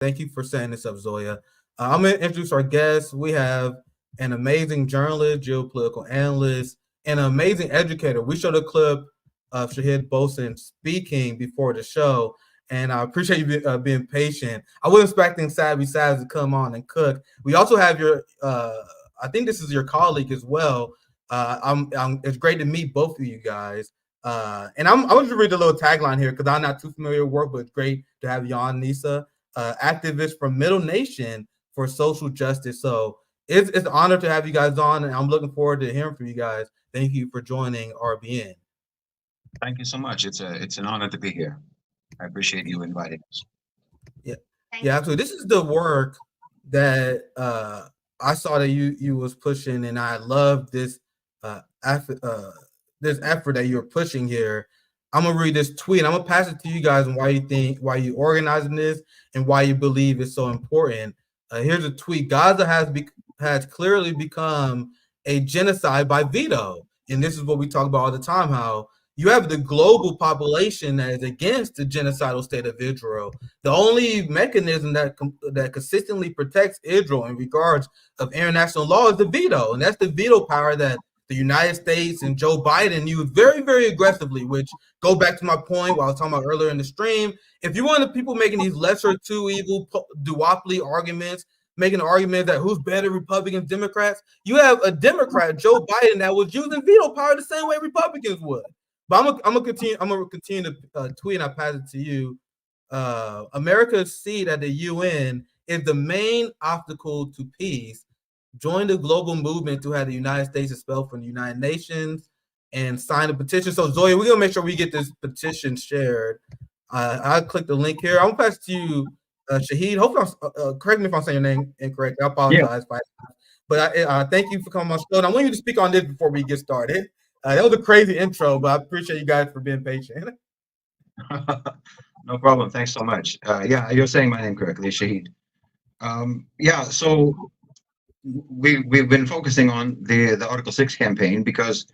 Thank you for setting this up, Zoya. I'm going to introduce our guests. We have an amazing journalist, geopolitical analyst, and an amazing educator. We showed a clip of Shahid Bolsen speaking before the show, and I appreciate you being patient. I wasn't expecting Savvy Savs to come on and cook. We also have your, I think this is your colleague as well. It's great to meet both of you guys. And I'm going to read a little tagline here because I'm not too familiar with work, but it's great to have you on, Nisa. Activist from Middle Nation for social justice. So it's an honor to have you guys on, and I'm looking forward to hearing from you guys. Thank you for joining RBN. Thank you so much. It's an honor to be here. I appreciate you inviting us. Yeah, absolutely. This is the work that I saw that you was pushing, and I love this effort that you're pushing here. I'm gonna read this tweet. I'm gonna pass it to you guys and why you organizing this and why you believe it's so important. Here's a tweet: Gaza has clearly become a genocide by veto, and this is what we talk about all the time. How you have the global population that is against the genocidal state of Israel. The only mechanism that consistently protects Israel in regards of international law is the veto, and that's the veto power that the United States and Joe Biden used very, very aggressively, which go back to my point what I was talking about earlier in the stream. If you want the people making these lesser two evil duopoly arguments, making an argument that who's better, Republicans, Democrats, you have a Democrat, Joe Biden, that was using veto power the same way Republicans would. But I'm gonna continue to tweet, and I pass it to you. America's seat at the UN is the main obstacle to peace. Join the global movement to have the United States expelled from the United Nations and sign a petition. So, Zoya, we're going to make sure we get this petition shared. I'll click the link here. I'm going to pass to you, Shahid. Hopefully, correct me if I'm saying your name incorrect. I apologize. Yeah. But I thank you for coming on the show. And I want you to speak on this before we get started. That was a crazy intro, but I appreciate you guys for being patient. No problem. Thanks so much. Yeah, you're saying my name correctly, Shahid. So we've been focusing on the Article 6 campaign because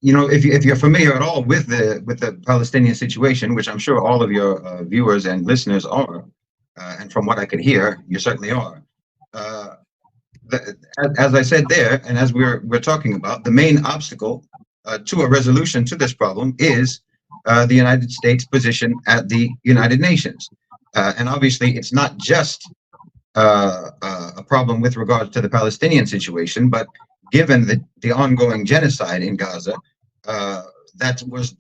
if you're familiar at all with the Palestinian situation, which I'm sure all of your viewers and listeners are, and from what I could hear, you certainly are. As I said there, and as we're talking about, the main obstacle to a resolution to this problem is the United States position at the United Nations, and obviously it's not just a problem with regard to the Palestinian situation, but given the ongoing genocide in Gaza, that was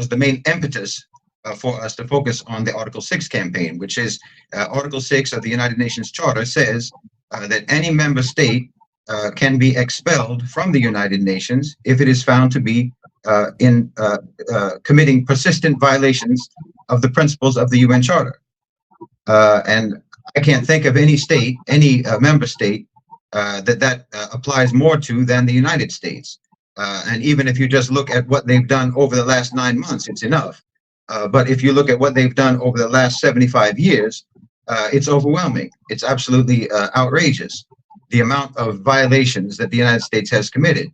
the main impetus for us to focus on the Article 6 campaign, which is Article 6 of the United Nations Charter says that any member state can be expelled from the United Nations if it is found to be committing persistent violations of the principles of the UN Charter. And I can't think of any state, any member state that applies more to than the United States. And even if you just look at what they've done over the last 9 months, it's enough. But if you look at what they've done over the last 75 years, it's overwhelming. It's absolutely outrageous, the amount of violations that the United States has committed.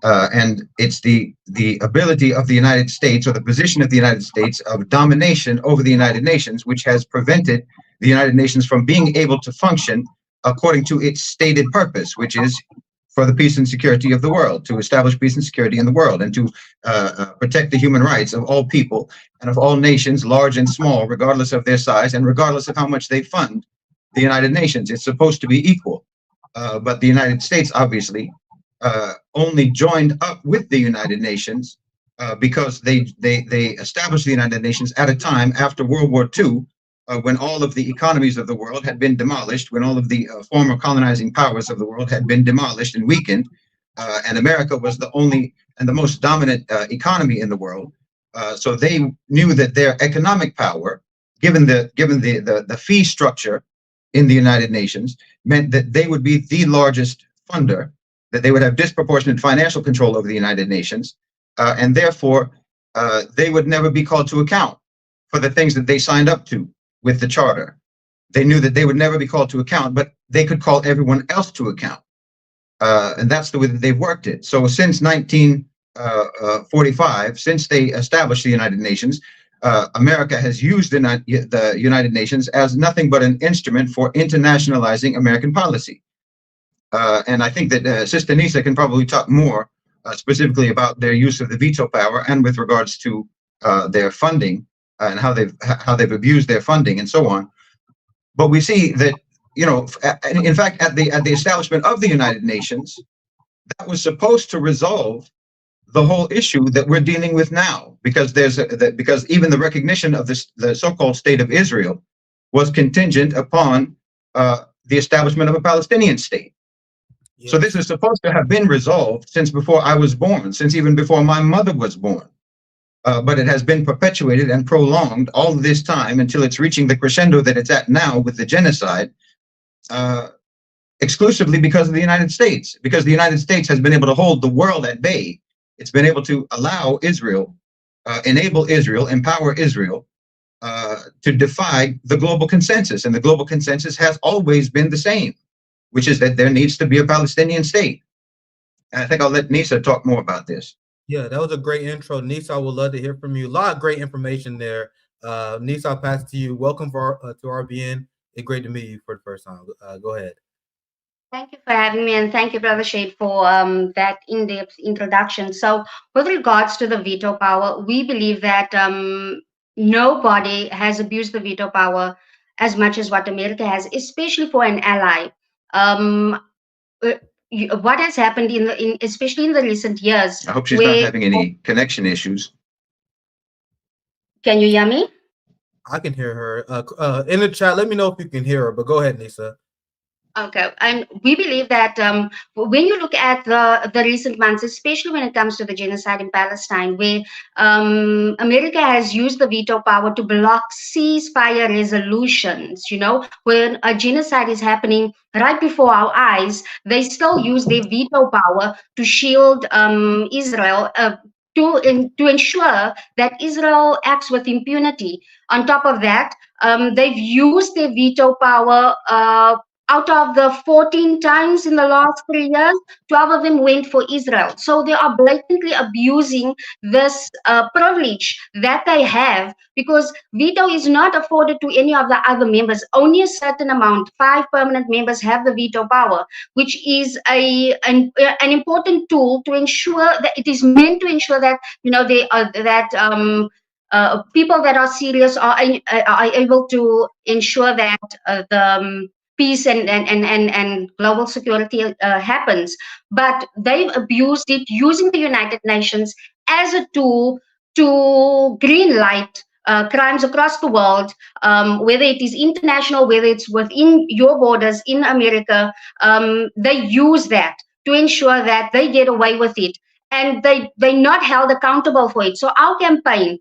And it's the ability of the United States, or the position of the United States of domination over the United Nations, which has prevented the United Nations from being able to function according to its stated purpose, which is for the peace and security of the world, to establish peace and security in the world, and to protect the human rights of all people and of all nations, large and small, regardless of their size and regardless of how much they fund the United Nations. It's supposed to be equal. But the United States, obviously, only joined up with the United Nations because they established the United Nations at a time after World War II, when all of the economies of the world had been demolished, when all of the former colonizing powers of the world had been demolished and weakened, and America was the only and the most dominant economy in the world. So they knew that their economic power, given the fee structure in the United Nations, meant that they would be the largest funder, that they would have disproportionate financial control over the United Nations, and therefore they would never be called to account for the things that they signed up to with the Charter. They knew that they would never be called to account, but they could call everyone else to account. And that's the way that they've worked it. So since 1945, since they established the United Nations, America has used the United Nations as nothing but an instrument for internationalizing American policy. And I think that Sister Nisa can probably talk more specifically about their use of the veto power and with regards to their funding and how they've abused their funding and so on. But we see that, in fact, at the establishment of the United Nations, that was supposed to resolve the whole issue that we're dealing with now, because because even the recognition of the so-called state of Israel was contingent upon the establishment of a Palestinian state. So this is supposed to have been resolved since before I was born, since even before my mother was born. But it has been perpetuated and prolonged all this time until it's reaching the crescendo that it's at now with the genocide, exclusively because of the United States, because the United States has been able to hold the world at bay. It's been able to allow Israel, enable Israel, empower Israel to defy the global consensus. And the global consensus has always been the same, which is that there needs to be a Palestinian state. And I think I'll let Nisa talk more about this. Yeah, that was a great intro. Nisa, I would love to hear from you. A lot of great information there. Nisa, I'll pass it to you. Welcome to RBN. It's great to meet you for the first time. Go ahead. Thank you for having me, and thank you, Brother Shahid, for that in-depth introduction. So with regards to the veto power, we believe that nobody has abused the veto power as much as what America has, especially for an ally. What has happened especially in the recent years. I hope she's not having any connection issues. Can you hear me? I can hear her. In the chat, let me know if you can hear her, but go ahead, Nisa. Okay, and we believe that when you look at the recent months, especially when it comes to the genocide in Palestine, where America has used the veto power to block ceasefire resolutions, when a genocide is happening right before our eyes, they still use their veto power to shield Israel, to ensure that Israel acts with impunity. On top of that, they've used their veto power out of the 14 times in the last 3 years, 12 of them went for Israel. So they are blatantly abusing this privilege that they have, because veto is not afforded to any of the other members. Only a certain amount, 5 permanent members, have the veto power, which is an important tool to ensure that it is meant to ensure that people that are serious are able to ensure that the peace and global security happens. But they've abused it, using the United Nations as a tool to green light crimes across the world, whether it is international, whether it's within your borders in America. They use that to ensure that they get away with it, and they're not held accountable for it. So our campaign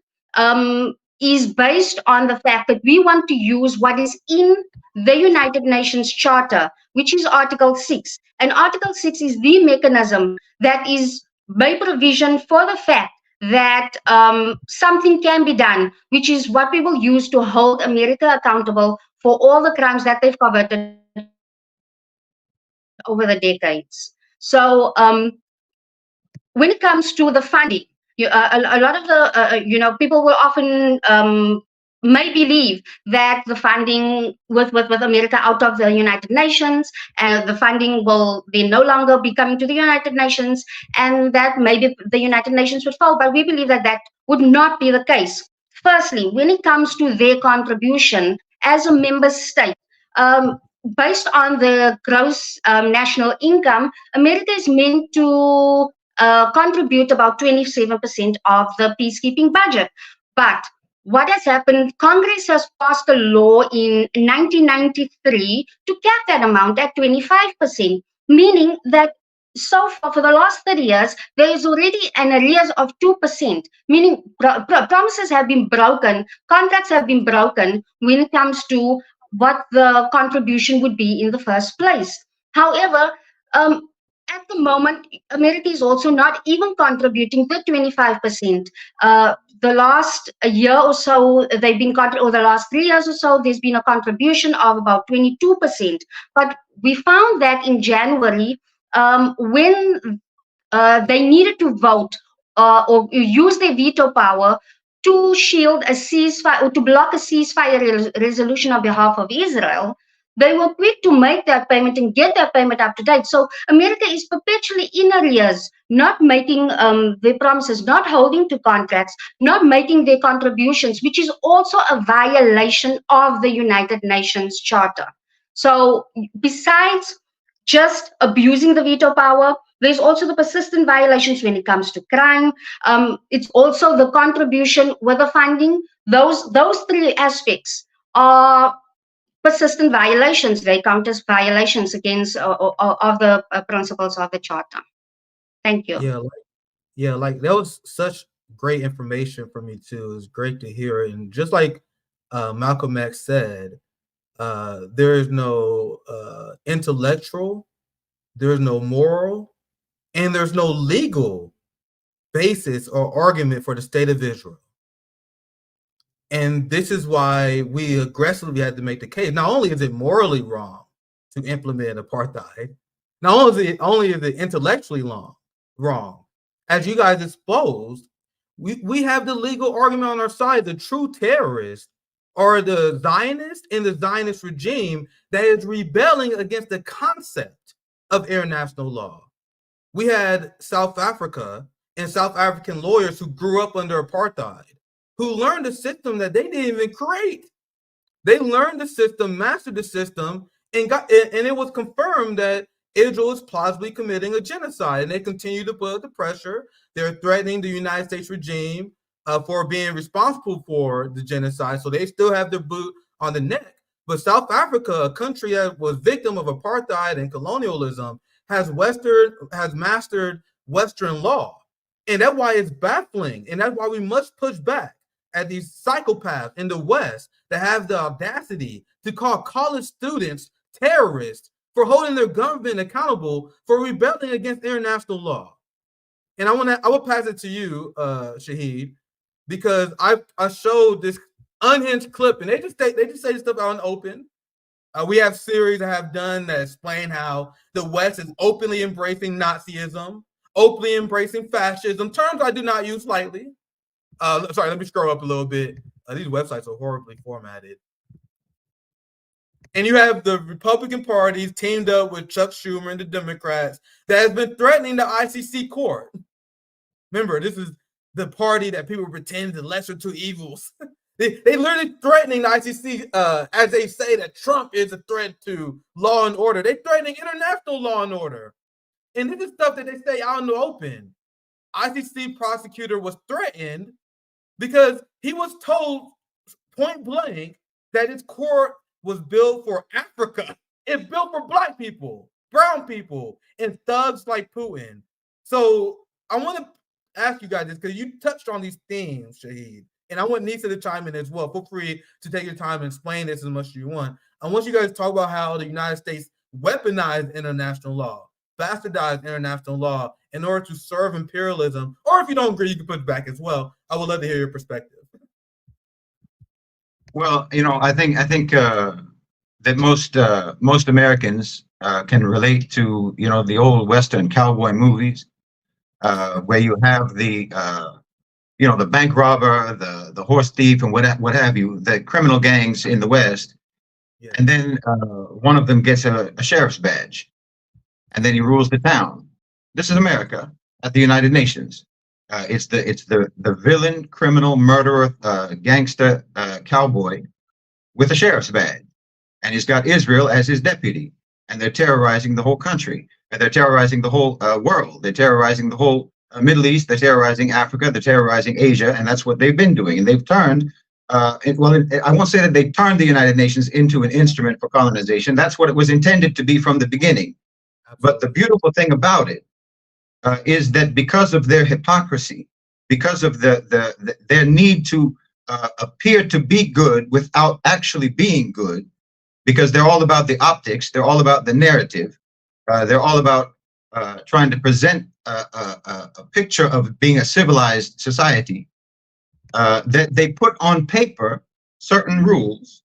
is based on the fact that we want to use what is in the United Nations Charter, which is Article 6. And Article 6 is the mechanism that is by provision for the fact that something can be done, which is what we will use to hold America accountable for all the crimes that they've committed over the decades. So when it comes to the funding, a lot of the people will often may believe that the funding with America out of the United Nations, the funding will then no longer be coming to the United Nations, and that maybe the United Nations would fall. But we believe that that would not be the case. Firstly, when it comes to their contribution as a member state, based on the gross national income, America is meant to contribute about 27% of the peacekeeping budget. But what has happened, Congress has passed a law in 1993 to cap that amount at 25%, meaning that so far for the last 30 years, there is already an arrears of 2%, meaning promises have been broken, contracts have been broken when it comes to what the contribution would be in the first place. However, at the moment, America is also not even contributing the 25%. The last year or so, they've been or the last 3 years or so, there's been a contribution of about 22%. But we found that in January, when they needed to vote or use their veto power to shield a ceasefire or to block a ceasefire resolution on behalf of Israel, they were quick to make that payment and get that payment up to date. So America is perpetually in arrears, not making their promises, not holding to contracts, not making their contributions, which is also a violation of the United Nations Charter. So besides just abusing the veto power, there's also the persistent violations when it comes to crime. It's also the contribution with the funding. Those three aspects are persistent violations. They count as violations against of the principles of the charter. Thank you. Yeah, like that was such great information for me too. It's great to hear it. And just like Malcolm X said, there is no intellectual, there's no moral, and there's no legal basis or argument for the state of Israel. And this is why we aggressively had to make the case. Not only is it morally wrong to implement apartheid, not only is it intellectually wrong, as you guys exposed, we have the legal argument on our side. The true terrorists are the Zionists and the Zionist regime that is rebelling against the concept of international law. We had South Africa and South African lawyers who grew up under apartheid, who learned a system that they didn't even create. They learned the system, mastered the system, and it was confirmed that Israel is plausibly committing a genocide, and they continue to put the pressure. They're threatening the United States regime for being responsible for the genocide, so they still have their boot on the neck. But South Africa, a country that was victim of apartheid and colonialism, has mastered Western law, and that's why it's baffling, and that's why we must push back at these psychopaths in the West that have the audacity to call college students terrorists for holding their government accountable for rebelling against international law. And I will pass it to you, Shahid, because I showed this unhinged clip, and they just say this stuff out in the open. We have series that have done that explain how the West is openly embracing Nazism, openly embracing fascism, terms I do not use lightly. Sorry, let me scroll up a little bit. These websites are horribly formatted. And you have the Republican parties teamed up with Chuck Schumer and the Democrats that has been threatening the ICC court. Remember, this is the party that people pretend the lesser two evils. They literally threatening the ICC as they say that Trump is a threat to law and order. They're threatening international law and order. And this is stuff that they say out in the open. ICC prosecutor was threatened because he was told point blank that his court was built for Africa. It's built for Black people, brown people, and thugs like Putin. So I want to ask you guys this because you touched on these themes, Shahid, and I want Nisa to chime in as well. Feel free to take your time and explain this as much as you want. I want you guys to talk about how the United States weaponized international law, bastardized international law in order to serve imperialism. Or if you don't agree, you can put it back as well. I would love to hear your perspective. Well, I think that most Americans can relate to the old Western cowboy movies, where you have the bank robber, the horse thief, and what have you, the criminal gangs in the West, yeah. And then one of them gets a sheriff's badge, and then he rules the town. This is America at the United Nations. It's the villain, criminal, murderer, gangster, cowboy with a sheriff's badge, and he's got Israel as his deputy, and they're terrorizing the whole country, and they're terrorizing the whole world. They're terrorizing the whole Middle East. They're terrorizing Africa. They're terrorizing Asia, and that's what they've been doing. And they've turned, I won't say that they turned the United Nations into an instrument for colonization. That's what it was intended to be from the beginning. Absolutely. But the beautiful thing about it is that because of their hypocrisy, because of their need to appear to be good without actually being good, because they're all about the optics, they're all about the narrative, they're all about trying to present a picture of being a civilized society, that they put on paper certain rules,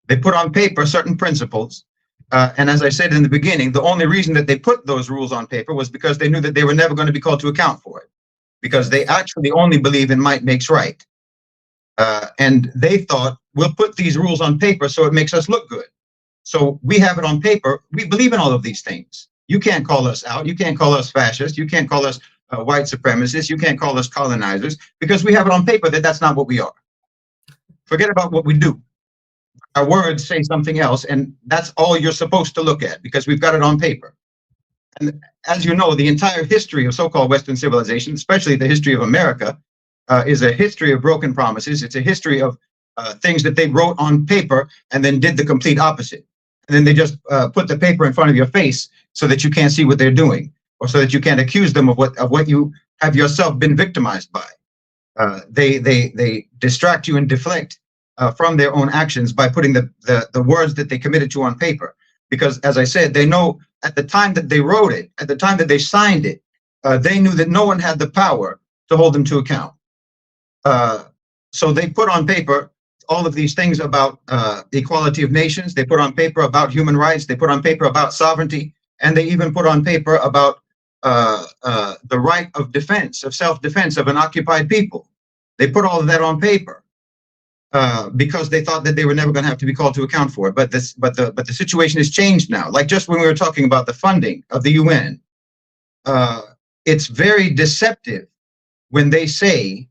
they put on paper certain principles. And as I said in the beginning, the only reason that they put those rules on paper was because they knew that they were never going to be called to account for it, because they actually only believe in might makes right. And they thought, we'll put these rules on paper so it makes us look good. So we have it on paper. We believe in all of these things. You can't call us out. You can't call us fascists. You can't call us white supremacists. You can't call us colonizers, because we have it on paper that that's not what we are. Forget about what we do. Our words say something else, and that's all you're supposed to look at, because we've got it on paper. And as you know, the entire history of so-called Western civilization, especially the history of America, is a history of broken promises. It's a history of things that they wrote on paper and then did the complete opposite. And then they just put the paper in front of your face so that you can't see what they're doing, or so that you can't accuse them of what you have yourself been victimized by. They distract you and deflect from their own actions by putting the words that they committed to on paper. Because, as I said, they know at the time that they wrote it, at the time that they signed it, they knew that no one had the power to hold them to account. So they put on paper all of these things about equality of nations. They put on paper about human rights. They put on paper about sovereignty. And they even put on paper about the right of defense, of self-defense of an occupied people. They put all of that on paper because they thought that they were never going to have to be called to account for it. But the situation has changed now. Like just when we were talking about the funding of the UN, it's very deceptive when they say,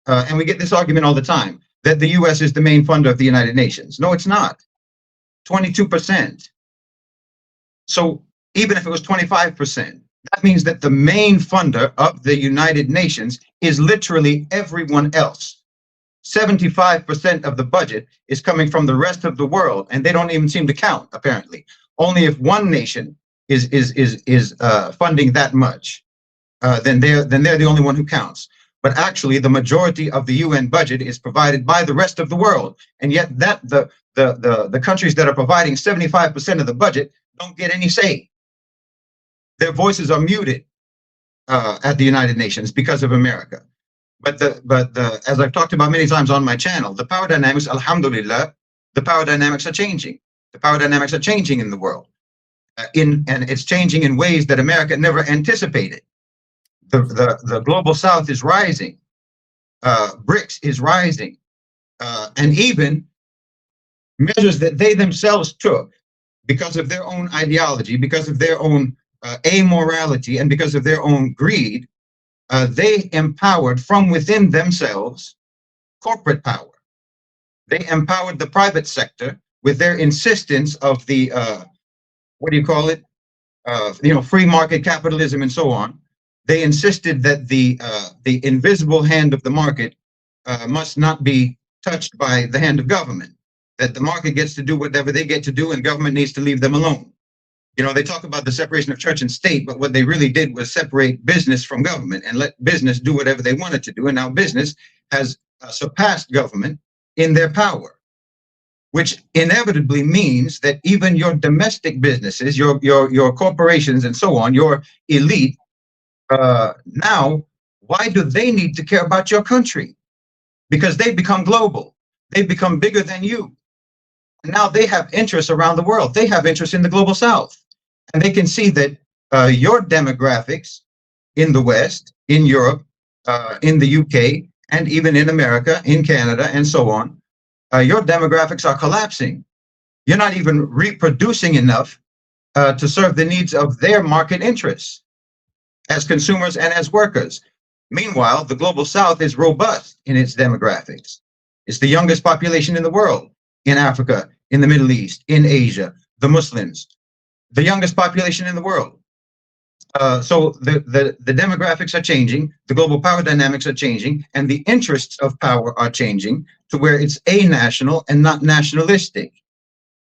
and we get this argument all the time, that the US is the main funder of the United Nations. No, it's not. 22%. So even if it was 25%, that means that the main funder of the United Nations is literally everyone else. 75% of the budget is coming from the rest of the world, and they don't even seem to count, apparently. Only if one nation is funding that much, then they're the only one who counts. But actually, the majority of the UN budget is provided by the rest of the world, and yet that the countries that are providing 75% of the budget don't get any say. Their voices are muted at the United Nations because of America. But as I've talked about many times on my channel, the power dynamics, alhamdulillah, the power dynamics are changing. The power dynamics are changing in the world, and it's changing in ways that America never anticipated. The global South is rising. BRICS is rising, and even measures that they themselves took because of their own ideology, because of their own amorality, and because of their own greed, they empowered from within themselves corporate power. They empowered the private sector with their insistence of the what do you call it? Free market capitalism and so on. They insisted that the invisible hand of the market must not be touched by the hand of government. That the market gets to do whatever they get to do, and government needs to leave them alone. They talk about the separation of church and state, but what they really did was separate business from government and let business do whatever they wanted to do. And now business has surpassed government in their power, which inevitably means that even your domestic businesses, your corporations and so on, your elite, now, why do they need to care about your country? Because they've become global. They've become bigger than you. And now they have interests around the world. They have interests in the global South. And they can see that your demographics in the West, in Europe, in the UK, and even in America, in Canada, and so on, your demographics are collapsing. You're not even reproducing enough to serve the needs of their market interests as consumers and as workers. Meanwhile, the global South is robust in its demographics. It's the youngest population in the world, in Africa, in the Middle East, in Asia, the Muslims, the youngest population in the world. So the demographics are changing, the global power dynamics are changing, and the interests of power are changing to where it's a-national and not nationalistic.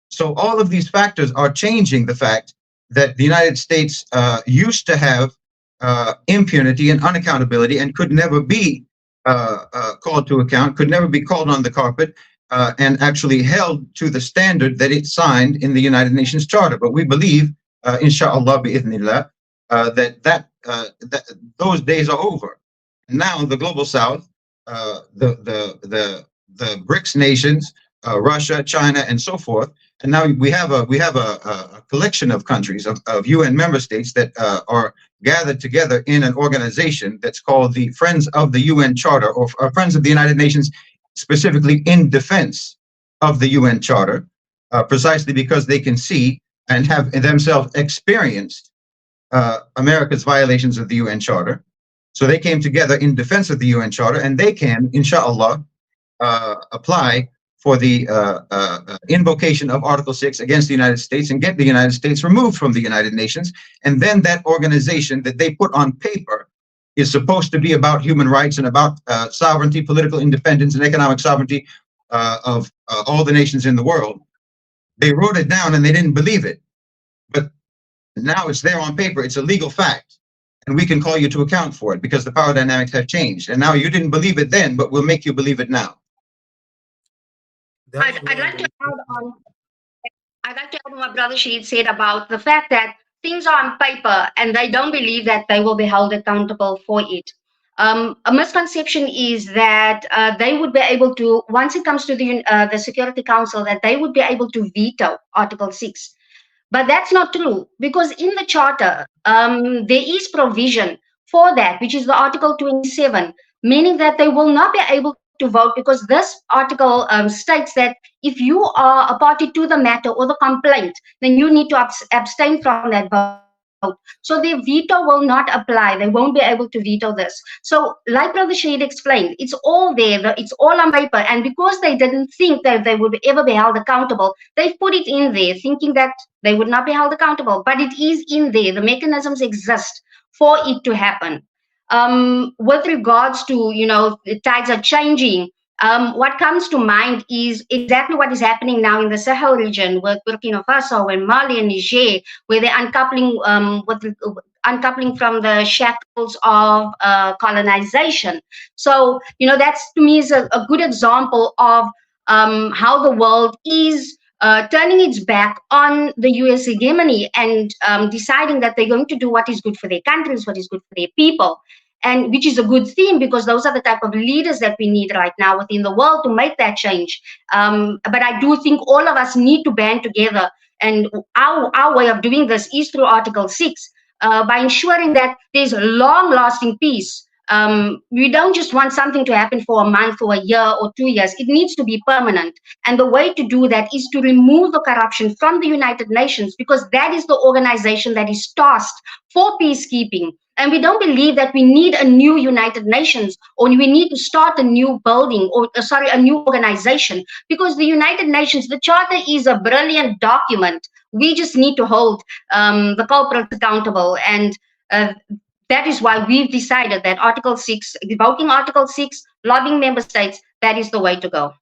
So all of these factors are changing the fact that the United States used to have impunity and unaccountability and could never be called to account, could never be called on the carpet, and actually held to the standard that it signed in the United Nations Charter. But we believe, inshallah, bi'idhnillah, that those days are over. Now the global South, the BRICS nations, Russia, China, and so forth, and now we have a collection of countries of UN member states that are gathered together in an organization that's called the Friends of the UN Charter, or Friends of the United Nations specifically in defense of the UN Charter, precisely because they can see and have themselves experienced America's violations of the UN Charter. So they came together in defense of the UN Charter, and they can, inshallah, apply for the invocation of Article 6 against the United States and get the United States removed from the United Nations. And then that organization that they put on paper is supposed to be about human rights and about sovereignty, political independence, and economic sovereignty of all the nations in the world. They wrote it down and they didn't believe it. But now it's there on paper. It's a legal fact. And we can call you to account for it because the power dynamics have changed. And now you didn't believe it then, but we'll make you believe it now. I'd like to add on. I'd like to add what Brother Shahid said about the fact that things are on paper and they don't believe that they will be held accountable for it. A misconception is that they would be able to, once it comes to the Security Council, that they would be able to veto Article 6. But that's not true, because in the Charter, there is provision for that, which is the Article 27, meaning that they will not be able to vote, because this article states that if you are a party to the matter or the complaint, then you need to abstain from that vote. So their veto will not apply. They won't be able to veto this. So like Brother Shahid explained, it's all there. It's all on paper. And because they didn't think that they would ever be held accountable, they put it in there thinking that they would not be held accountable. But it is in there. The mechanisms exist for it to happen. With regards to, the tides are changing, what comes to mind is exactly what is happening now in the Sahel region with Burkina Faso and Mali and Niger, where they're uncouplling from the shackles of colonization. So, that's, to me, is a good example of how the world is turning its back on the US hegemony and deciding that they're going to do what is good for their countries, what is good for their people. And which is a good thing, because those are the type of leaders that we need right now within the world to make that change. But I do think all of us need to band together. And our way of doing this is through Article 6, by ensuring that there's long-lasting peace. We don't just want something to happen for a month or a year or 2 years. It needs to be permanent. And the way to do that is to remove the corruption from the United Nations, because that is the organization that is tasked for peacekeeping. And we don't believe that we need a new United Nations, or we need to start a new building, or a new organization, because the United Nations, the Charter, is a brilliant document. We just need to hold the culprits accountable. And that is why we've decided that Article 6, evoking Article 6, lobbying member states, that is the way to go.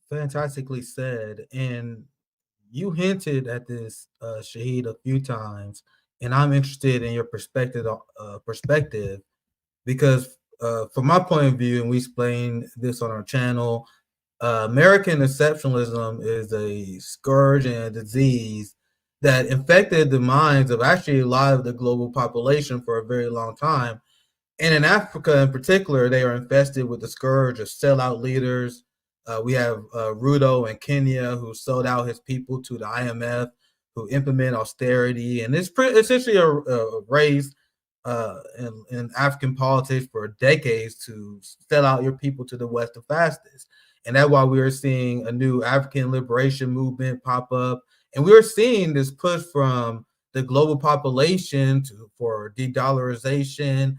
Fantastically said. And you hinted at this, Shahid, a few times. And I'm interested in your perspective, because from my point of view, and we explained this on our channel, American exceptionalism is a scourge and a disease that infected the minds of actually a lot of the global population for a very long time. And in Africa in particular, they are infested with the scourge of sellout leaders. We have Ruto in Kenya, who sold out his people to the IMF, who implement austerity, and it's essentially a race in African politics for decades to sell out your people to the West the fastest. And that's why we are seeing a new African liberation movement pop up, and we're seeing this push from the global population for de-dollarization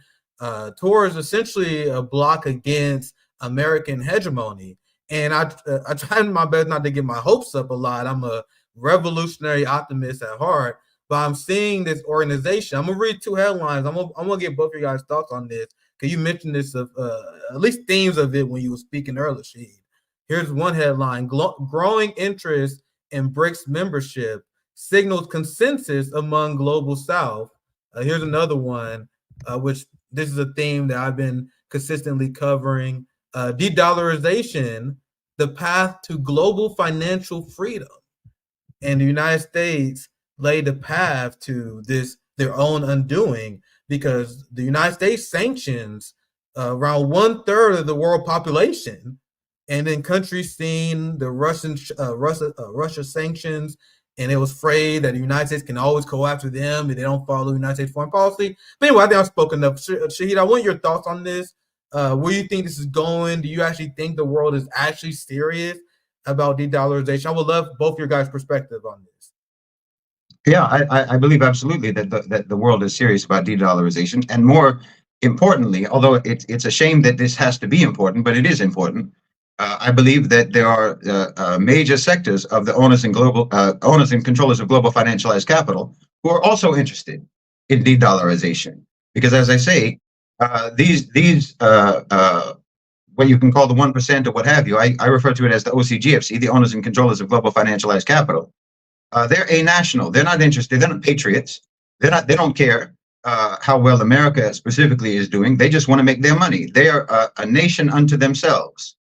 towards essentially a block against American hegemony. And I try my best not to get my hopes up a lot. I'm a revolutionary optimist at heart, but I'm seeing this organization. I'm gonna read two headlines. I'm gonna get both of you guys' thoughts on this, because you mentioned this of at least themes of it when you were speaking earlier, Shahid. Here's one headline: growing interest in BRICS membership signals consensus among global South. Here's another one, which this is a theme that I've been consistently covering: de-dollarization, the path to global financial freedom. And the United States laid the path to this, their own undoing, because the United States sanctions around 1/3 of the world population, and then countries seen the Russia sanctions, and it was afraid that the United States can always go after them if they don't follow the United States foreign policy. But anyway, I think I've spoken enough. Shahid, I want your thoughts on this. where you think this is going? Do you actually think the world is actually serious about de-dollarization? I would love both your guys' perspective on this. Yeah, I believe absolutely that the world is serious about de-dollarization, and more importantly, although it's a shame that this has to be important, but it is important. I believe that there are major sectors of the owners and controllers of global financialized capital who are also interested in de-dollarization, because, as I say, these what you can call the 1% or what have you, I refer to it as the OCGFC, the owners and controllers of global financialized capital. They're a-national. They're not interested. They're not patriots. They don't care how well America specifically is doing. They just want to make their money. They are a nation unto themselves.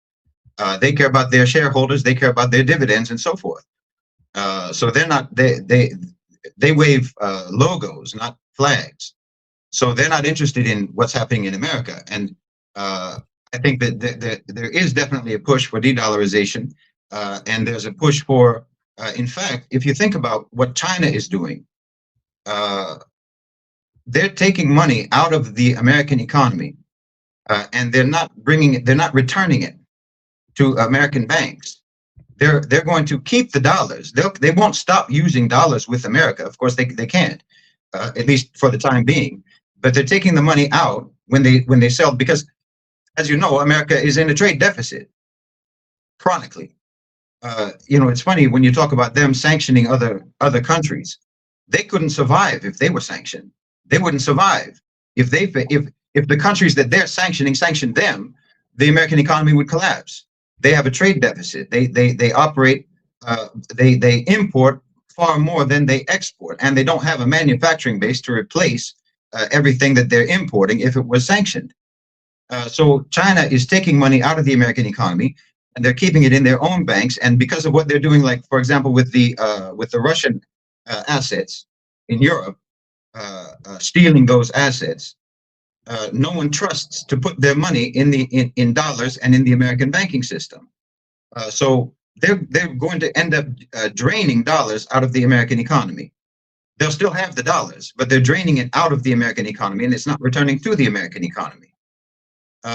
They care about their shareholders. They care about their dividends and so forth. So they're not. They wave logos, not flags. So they're not interested in what's happening in America. And I think that there is definitely a push for de-dollarization, and there's a push for. In fact, if you think about what China is doing, they're taking money out of the American economy, and they're not returning it to American banks. They're going to keep the dollars. They won't stop using dollars with America. Of course, they can't, at least for the time being. But they're taking the money out when they sell, because, as you know, America is in a trade deficit chronically. It's funny when you talk about them sanctioning other countries. They couldn't survive if they were sanctioned. They wouldn't survive if the countries that they're sanctioned them. The American economy would collapse. They have a trade deficit. They operate. They import far more than they export, and they don't have a manufacturing base to replace everything that they're importing if it was sanctioned. So China is taking money out of the American economy, and they're keeping it in their own banks. And because of what they're doing, like, for example, with the Russian assets in Europe, stealing those assets, no one trusts to put their money in dollars and in the American banking system. So they're going to end up draining dollars out of the American economy. They'll still have the dollars, but they're draining it out of the American economy, and it's not returning to the American economy.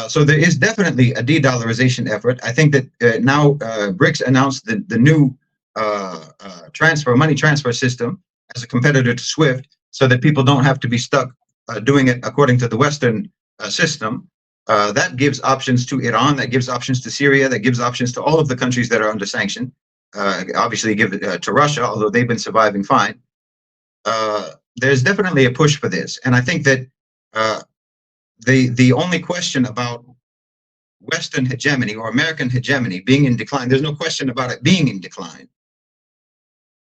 So there is definitely a de-dollarization effort. I think that now BRICS announced the new money transfer system as a competitor to SWIFT, so that people don't have to be stuck doing it according to the Western system. That gives options to Iran, that gives options to Syria, that gives options to all of the countries that are under sanction. Obviously give it to Russia, although they've been surviving fine. There's definitely a push for this. And I think that the only question about Western hegemony or American hegemony being in decline, there's no question about it being in decline.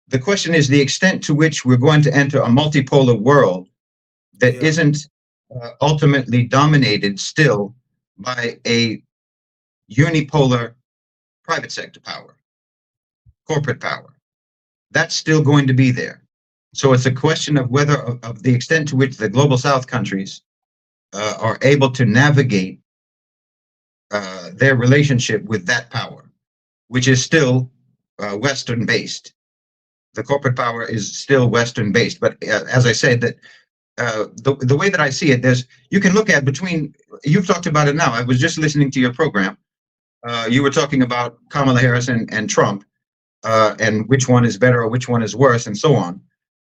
The question is the extent to which we're going to enter a multipolar world that isn't ultimately dominated still by a unipolar private sector power, corporate power. That's still going to be there. So it's a question of whether of the extent to which the global South countries are able to navigate their relationship with that power, which is still Western based. The corporate power is still Western based. But as I said, that the way that I see it, you can look at you've talked about it now. I was just listening to your program. You were talking about Kamala Harris and Trump, and which one is better or which one is worse, and so on.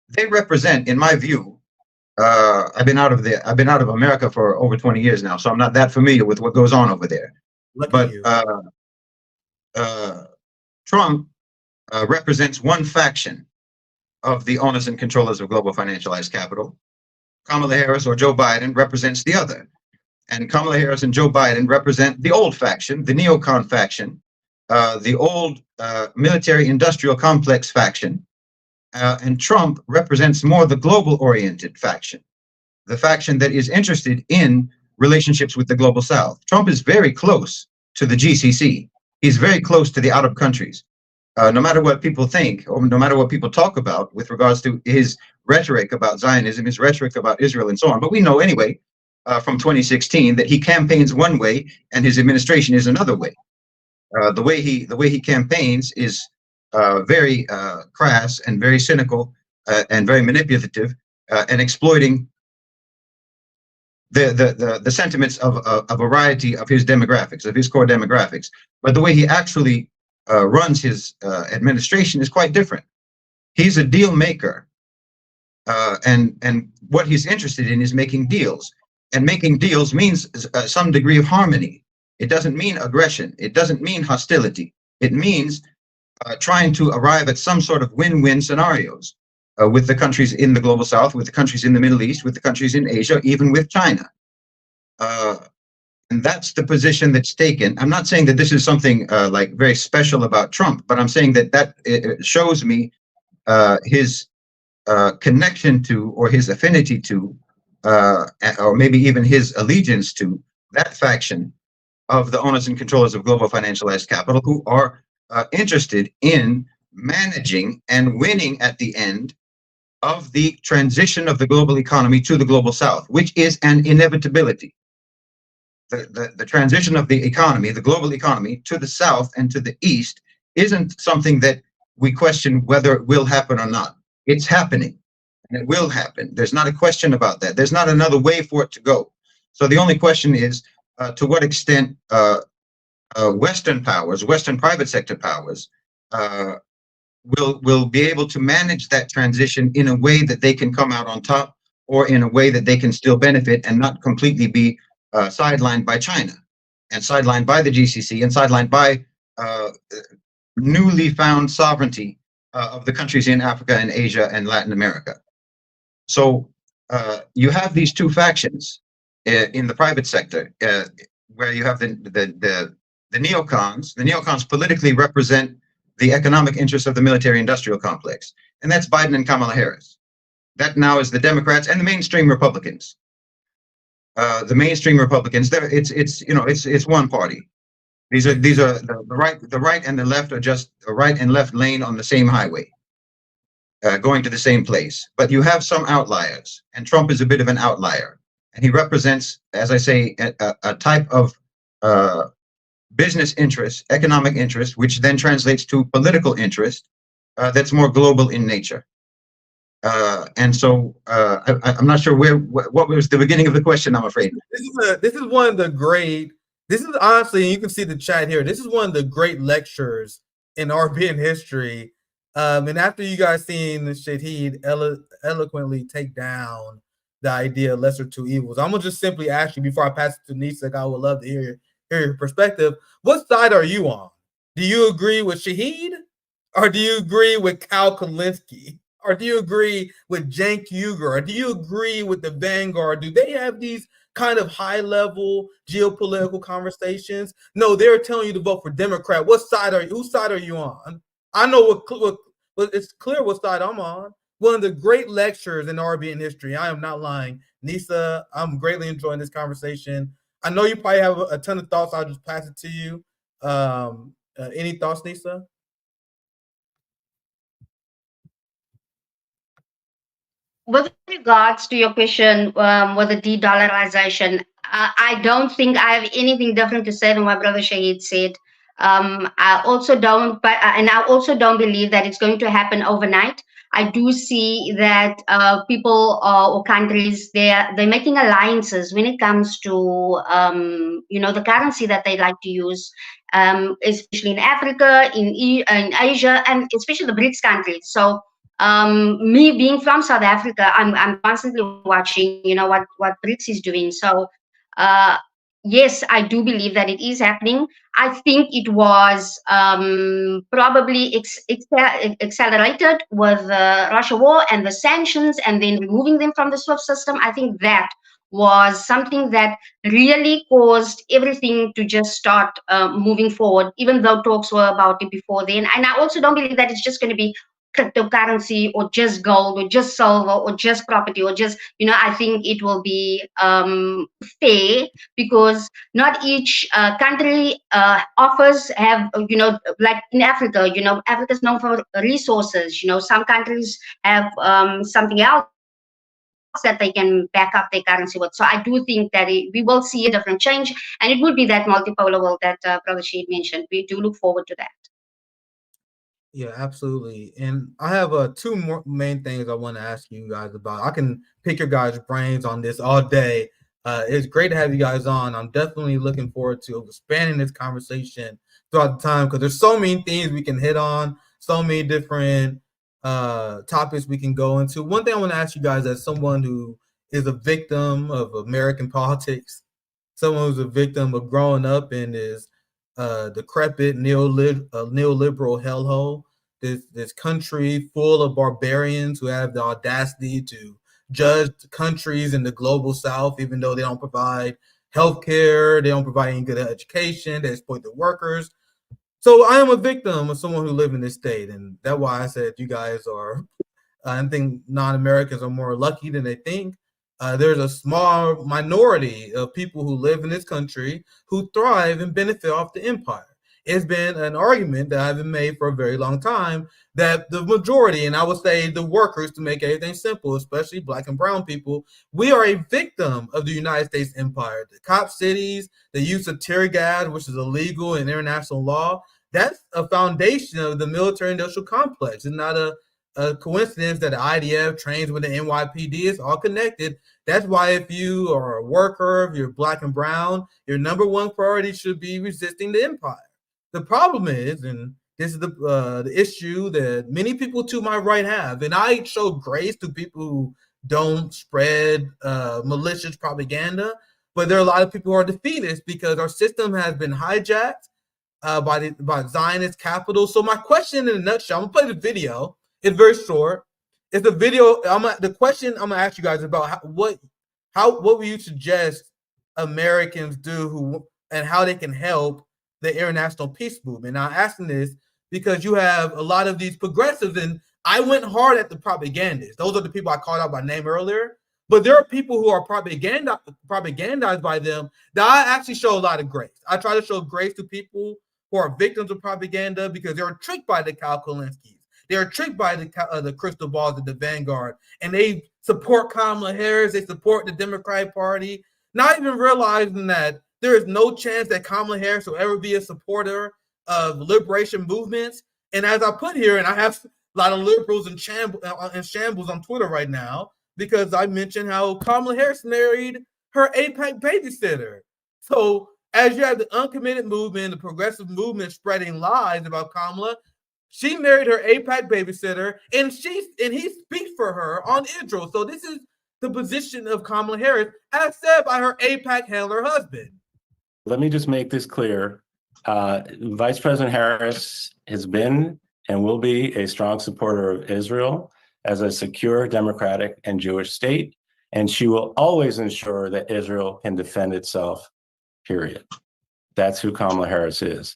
They represent, in my view, I've been out of America for over 20 years now, so I'm not that familiar with what goes on over there. But Trump represents one faction of the owners and controllers of global financialized capital. Kamala Harris or Joe Biden represents the other. And Kamala Harris and Joe Biden represent the old faction, the neocon faction, the old military-industrial complex faction. And Trump represents more the global-oriented faction, the faction that is interested in relationships with the global South. Trump is very close to the GCC. He's very close to the Arab countries. No matter what people think, or no matter what people talk about with regards to his rhetoric about Zionism, his rhetoric about Israel, and so on. But we know anyway from 2016 that he campaigns one way and his administration is another way. The way he campaigns is very crass and very cynical and very manipulative and exploiting the sentiments of a variety of his demographics, of his core demographics, but the way he actually runs his administration is quite different. He's a deal maker, and what he's interested in is making deals. And making deals means some degree of harmony. It doesn't mean aggression. It doesn't mean hostility. It means trying to arrive at some sort of win-win scenarios with the countries in the global south, with the countries in the Middle East, with the countries in Asia, even with China. And that's the position that's taken. I'm not saying that this is something like very special about Trump, but I'm saying that it shows me his connection to, or his affinity to, or maybe even his allegiance to that faction of the owners and controllers of global financialized capital, who are interested in managing and winning at the end of the transition of the global economy to the global south, which is an inevitability. The transition of the economy, the global economy, to the south and to the east isn't something that we question whether it will happen or not. It's happening, and it will happen. There's not a question about that. There's not another way for it to go. So the only question is to what extent Western powers, Western private sector powers, will be able to manage that transition in a way that they can come out on top, or in a way that they can still benefit and not completely be sidelined by China, and sidelined by the GCC, and sidelined by newly found sovereignty of the countries in Africa and Asia and Latin America. So you have these two factions in the private sector, where you have the neocons. The neocons politically represent the economic interests of the military-industrial complex, and that's Biden and Kamala Harris. That now is the Democrats and the mainstream Republicans. The mainstream Republicans, it's one party. These are the right and the left are just a right and left lane on the same highway, going to the same place. But you have some outliers, and Trump is a bit of an outlier, and he represents, as I say, a type of business interest, economic interest, which then translates to political interest that's more global in nature. And so I'm not sure what was the beginning of the question, I'm afraid. This is one of the great, this is honestly, you can see the chat here, this is one of the great lectures in Arabian history. And after you guys seen Shahid eloquently take down the idea of lesser two evils, I'm gonna just simply ask you, before I pass it to Nisa, I would love to hear your perspective. What side are you on? Do you agree with Shahid, or do you agree with Cal Kalinske? Or do you agree with Cenk Uygur? Or do you agree with the Vanguard? Do they have these kind of high-level geopolitical conversations? No, they're telling you to vote for Democrat. Whose side are you on? I know what it's clear what side I'm on. One of the great lectures in Arabian history. I am not lying. Nisa, I'm greatly enjoying this conversation. I know you probably have a ton of thoughts. I'll just pass it to you. Any thoughts, Nisa? With regards to your question, with the de-dollarization, I don't think I have anything different to say than what Brother Shahid said. I also don't believe that it's going to happen overnight. I do see that people or countries, they're making alliances when it comes to the currency that they like to use, especially in Africa, in Asia, and especially the BRICS countries. So me being from South Africa, I'm constantly watching, what BRICS is doing. So yes, I do believe that it is happening. I think it was probably accelerated with the Russia war and the sanctions, and then removing them from the SWIFT system. I think that was something that really caused everything to just start moving forward, even though talks were about it before then. And I also don't believe that it's just going to be cryptocurrency or just gold or just silver or just property or just, I think it will be fair, because not each country offers have, like in Africa, Africa is known for resources. Some countries have something else that they can back up their currency with. So I do think that we will see a different change, and it would be that multipolar world that Brother Shahid mentioned. We do look forward to that. Yeah, absolutely. And I have two more main things I want to ask you guys about. I can pick your guys' brains on this all day. It's great to have you guys on. I'm definitely looking forward to expanding this conversation throughout the time because there's so many things we can hit on, so many different topics we can go into. One thing I want to ask you guys, as someone who is a victim of American politics, someone who's a victim of growing up in this decrepit neoliberal hellhole, this country full of barbarians who have the audacity to judge countries in the global south, even though they don't provide healthcare, they don't provide any good education, they exploit the workers. So I am a victim of someone who lives in this state, and that's why I said you guys are, I think non-Americans are more lucky than they think. There's a small minority of people who live in this country who thrive and benefit off the empire. It's been an argument that I've been made for a very long time that the majority, and I would say the workers, to make everything simple, especially black and brown people, we are a victim of the United States empire. The cop cities, the use of tear gas, which is illegal in international law, that's a foundation of the military-industrial complex. It's not a coincidence that the IDF trains with the NYPD. It's all connected. That's why if you are a worker, if you're black and brown, your number one priority should be resisting the empire. The problem is, and this is the issue that many people to my right have, and I show grace to people who don't spread malicious propaganda, but there are a lot of people who are defeatist because our system has been hijacked by Zionist capital. So my question in a nutshell, I'm gonna play the video. It's very short. It's a video. The question I'm gonna ask you guys is about what would you suggest Americans do and how they can help the international peace movement. Now, I'm asking this because you have a lot of these progressives, and I went hard at the propagandists. Those are the people I called out by name earlier. But there are people who are propagandized by them that I actually show a lot of grace. I try to show grace to people who are victims of propaganda because they are tricked by the Kyle Kalinskis. They are tricked by the crystal balls of the Vanguard, and they support Kamala Harris. They support the Democratic Party, not even realizing that there is no chance that Kamala Harris will ever be a supporter of liberation movements. And as I put here, and I have a lot of liberals in shambles on Twitter right now because I mentioned how Kamala Harris married her AIPAC babysitter. So as you have the uncommitted movement, the progressive movement spreading lies about Kamala, she married her AIPAC babysitter, and he speaks for her on Israel. So this is the position of Kamala Harris, as said by her AIPAC handler husband. Let me just make this clear. Vice President Harris has been and will be a strong supporter of Israel as a secure, democratic, and Jewish state, and she will always ensure that Israel can defend itself, period. That's who Kamala Harris is.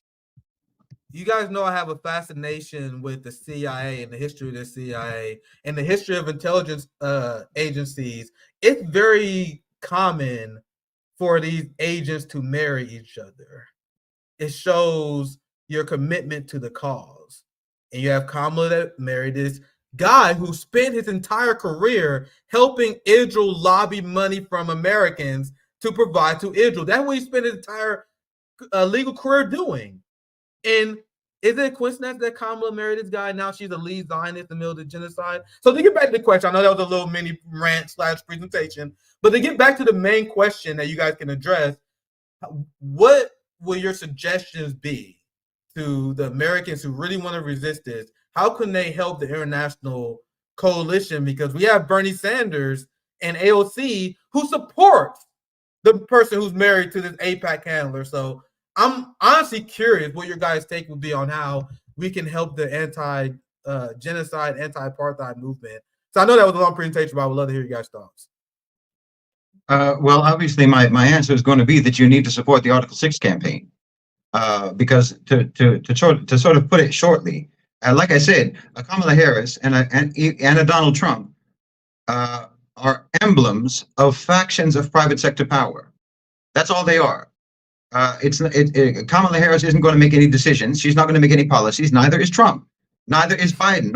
You guys know I have a fascination with the CIA and the history of the CIA and the history of intelligence agencies. It's very common for these agents to marry each other. It shows your commitment to the cause. And you have Kamala that married this guy who spent his entire career helping Israel lobby money from Americans to provide to Israel. That's what he spent his entire legal career doing. And is it a coincidence that Kamala married this guy? Now she's a lead Zionist in the middle of the genocide. So to get back to the question, I know that was a little mini rant / presentation, but to get back to the main question that you guys can address, what will your suggestions be to the Americans who really want to resist this? How can they help the international coalition? Because we have Bernie Sanders and AOC who support the person who's married to this AIPAC handler. So I'm honestly curious what your guys' take would be on how we can help the anti-genocide, anti-apartheid movement. So I know that was a long presentation, but I would love to hear your guys' thoughts. Well, obviously, my answer is going to be that you need to support the Article 6 campaign, because to sort of put it shortly, like I said, Kamala Harris and a Donald Trump are emblems of factions of private sector power. That's all they are. Kamala Harris isn't going to make any decisions. She's not going to make any policies. Neither is Trump. Neither is Biden.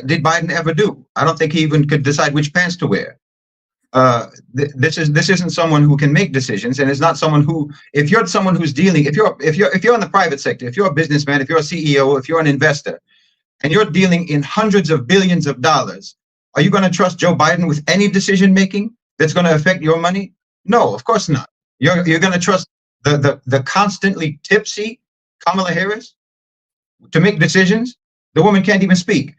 Did Biden ever do. I don't think he even could decide which pants to wear. This isn't someone who can make decisions, and it's not someone who, if you're someone who's dealing, if you're in the private sector, if you're a businessman, if you're a CEO, if you're an investor, and you're dealing in hundreds of billions of dollars, are you going to trust Joe Biden with any decision making that's going to affect your money? No, of course not. You're going to trust the constantly tipsy Kamala Harris to make decisions? The woman can't even speak.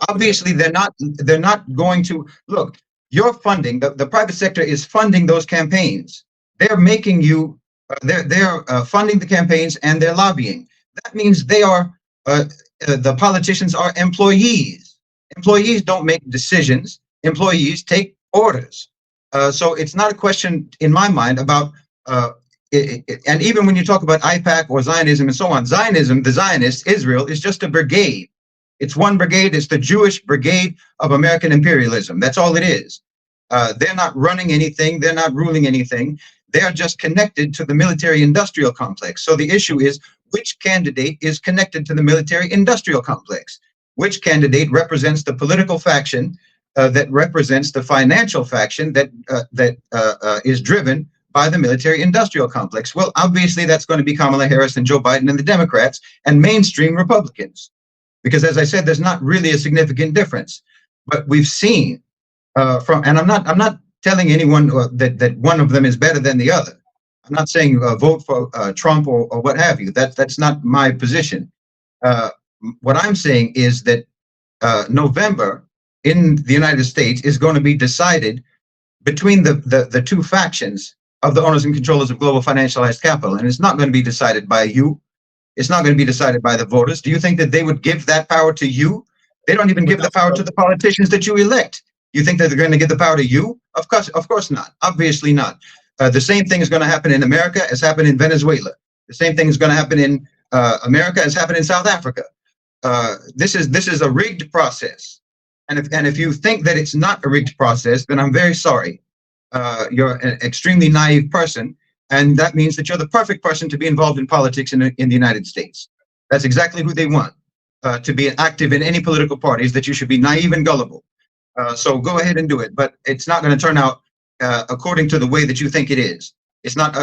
Obviously, they're not going to look. You're funding the private sector is funding those campaigns. They're making you. They're funding the campaigns and they're lobbying. That means they are. The politicians are employees. Employees don't make decisions. Employees take orders. So it's not a question in my mind about. And even when you talk about IPAC or Zionism and so on, Zionism, the Zionists, Israel, is just a brigade. It's one brigade. It's the Jewish brigade of American imperialism. That's all it is. They're not running anything. They're not ruling anything. They are just connected to the military-industrial complex. So the issue is, which candidate is connected to the military-industrial complex? Which candidate represents the political faction that represents the financial faction that is driven by the military-industrial complex? Well, obviously, that's going to be Kamala Harris and Joe Biden and the Democrats and mainstream Republicans. Because as I said, there's not really a significant difference. But we've seen and I'm not telling anyone that one of them is better than the other. I'm not saying vote for Trump or what have you. That's not my position. What I'm saying is that November in the United States is going to be decided between the two factions of the owners and controllers of global financialized capital. And it's not going to be decided by you. It's not going to be decided by the voters. Do you think that they would give that power to you? They don't even give the power to the politicians that you elect. You think that they're going to give the power to you? Of course not. Obviously not. The same thing is going to happen in America as happened in Venezuela. The same thing is going to happen in America as happened in South Africa. This is a rigged process. And if you think that it's not a rigged process, then I'm very sorry. You're an extremely naive person. And that means that you're the perfect person to be involved in politics in the United States. That's exactly who they want, to be active in any political parties, that you should be naive and gullible. So go ahead and do it. But it's not going to turn out according to the way that you think it is. It's not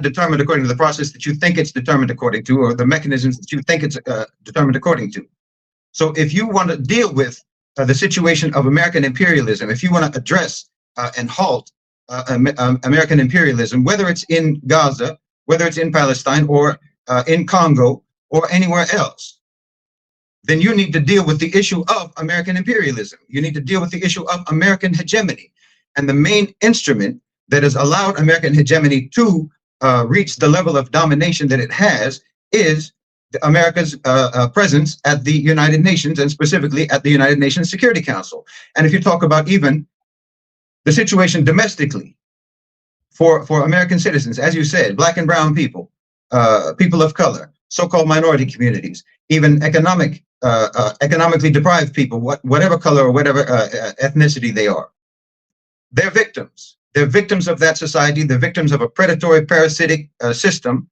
determined according to the process that you think it's determined according to, or the mechanisms that you think it's determined according to. So if you want to deal with the situation of American imperialism, if you want to address and halt American imperialism, whether it's in Gaza, whether it's in Palestine, or in Congo, or anywhere else, then you need to deal with the issue of American imperialism. You need to deal with the issue of American hegemony. And the main instrument that has allowed American hegemony to reach the level of domination that it has is America's presence at the United Nations, and specifically at the United Nations Security Council. And if you talk about even the situation domestically for American citizens, as you said, black and brown people, people of color, so-called minority communities, even economically deprived people, whatever color or whatever ethnicity they are, they're victims. They're victims of that society. They're victims of a predatory, parasitic system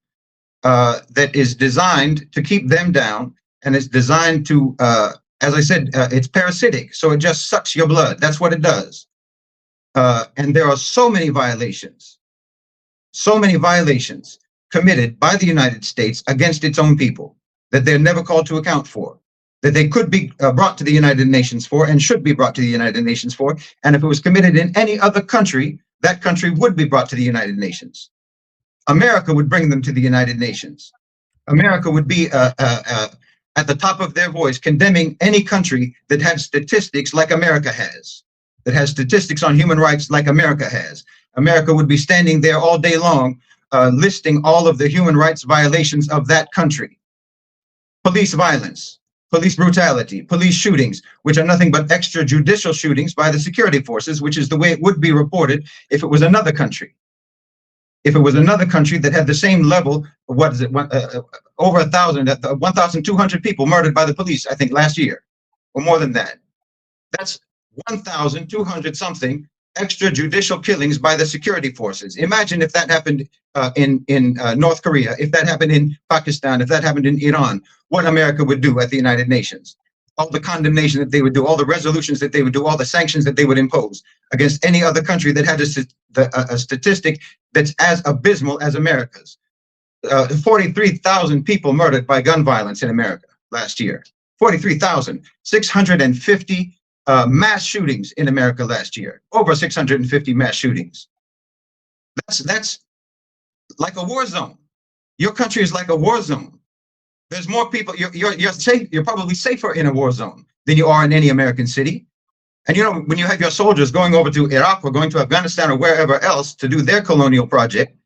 that is designed to keep them down, and it's designed to, as I said, it's parasitic. So it just sucks your blood. That's what it does. And there are so many violations committed by the United States against its own people that they're never called to account for, that they could be brought to the United Nations for and should be brought to the United Nations for. And if it was committed in any other country, that country would be brought to the United Nations. America would bring them to the United Nations. America would be at the top of their voice, condemning any country that had statistics like America has, that has statistics on human rights like America has. America would be standing there all day long, listing all of the human rights violations of that country. Police violence, police brutality, police shootings, which are nothing but extrajudicial shootings by the security forces, which is the way it would be reported if it was another country. If it was another country that had the same level, what is it, over 1,200 people murdered by the police, I think, last year, or more than that. That's 1,200 something extrajudicial killings by the security forces. Imagine if that happened in North Korea, if that happened in Pakistan, if that happened in Iran, what America would do at the United Nations. All the condemnation that they would do, all the resolutions that they would do, all the sanctions that they would impose against any other country that had a statistic that's as abysmal as America's. 43,000 people murdered by gun violence in America last year. 43,000. 650 mass shootings in America last year. Over 650 mass shootings. That's like a war zone. Your country is like a war zone. There's more people. You're safe. You're probably safer in a war zone than you are in any American city. And you know, when you have your soldiers going over to Iraq or going to Afghanistan or wherever else to do their colonial project,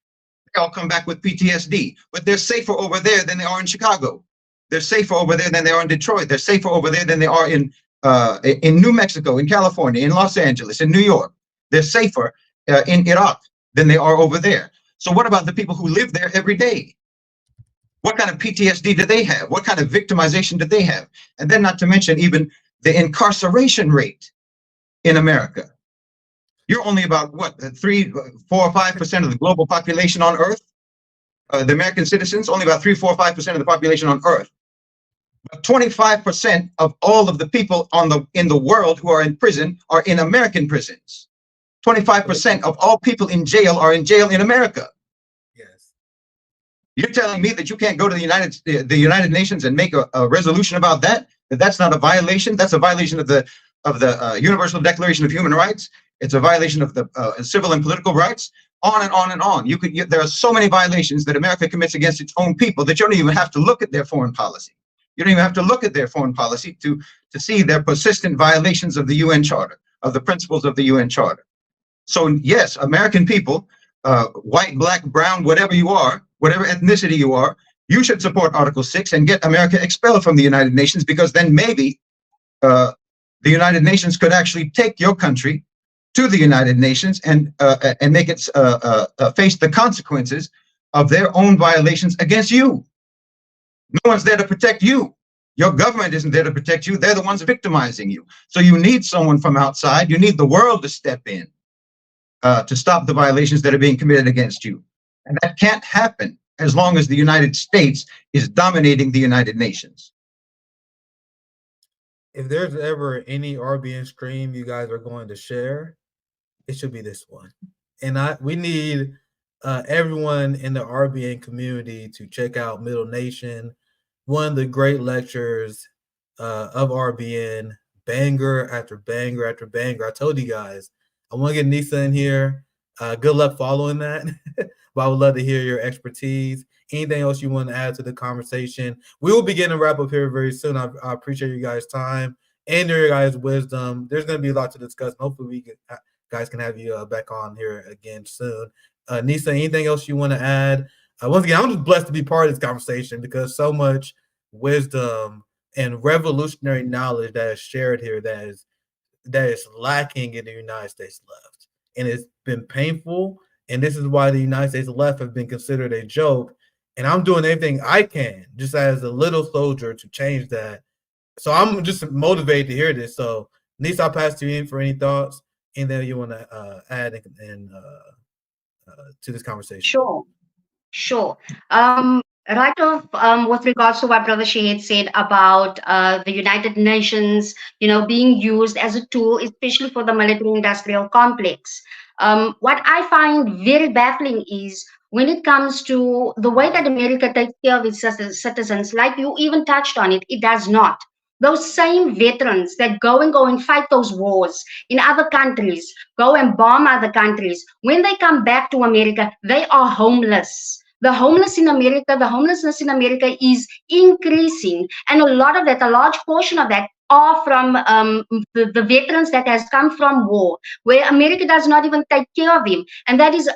they all come back with PTSD. But they're safer over there than they are in Chicago. They're safer over there than they are in Detroit. They're safer over there than they are in New Mexico, in California, in Los Angeles, in New York. They're safer in Iraq than they are over there. So what about the people who live there every day? What kind of PTSD do they have? What kind of victimization do they have? And then not to mention even the incarceration rate in America. You're only about what, 3, 4, or 5% of the global population on Earth. The American citizens, only about 3, 4, 5% of the population on Earth. But 25% of all of the people in the world who are in prison are in American prisons. 25% of all people in jail are in jail in America. Yes. You're telling me that you can't go to the United Nations and make a resolution about that? That's not a violation? That's a violation of the Universal Declaration of Human Rights. It's a violation of the civil and political rights. On and on and on. There are so many violations that America commits against its own people that you don't even have to look at their foreign policy. You don't even have to look at their foreign policy to see their persistent violations of the UN Charter, of the principles of the UN Charter. So yes, American people, white, black, brown, whatever you are, whatever ethnicity you are, you should support Article 6 and get America expelled from the United Nations, because then maybe the United Nations could actually take your country to the United Nations and make it face the consequences of their own violations against you. No one's there to protect you. Your government isn't there to protect you. They're the ones victimizing you. So you need someone from outside. You need the world to step in to stop the violations that are being committed against you. And that can't happen as long as the United States is dominating the United Nations. If there's ever any RBN stream you guys are going to share, it should be this one. And we need everyone in the RBN community to check out Middle Nation, one of the great lectures of RBN, banger after banger after banger. I told you guys, I want to get Nisa in here. Good luck following that. But I would love to hear your expertise. Anything else you want to add to the conversation? We will begin to wrap up here very soon. I appreciate you guys' time and your guys' wisdom. There's going to be a lot to discuss. Hopefully, guys can have you back on here again soon. Nisa, anything else you want to add? Once again, I'm just blessed to be part of this conversation because so much wisdom and revolutionary knowledge that is shared here that is lacking in the United States left. And it's been painful. And this is why the United States left have been considered a joke. And I'm doing everything I can, just as a little soldier, to change that. So I'm just motivated to hear this. So, Nisa, I'll pass to you in for any thoughts. Anything you want to add to this conversation? Sure. Right off, with regards to what Brother Shahid said about the United Nations, being used as a tool, especially for the military-industrial complex. What I find very baffling is when it comes to the way that America takes care of its citizens, like you even touched on it, it does not. Those same veterans that go and fight those wars in other countries, go and bomb other countries, when they come back to America, they are homeless. The homelessness in America is increasing. And a large portion of that are from the veterans that has come from war, where America does not even take care of them. And that is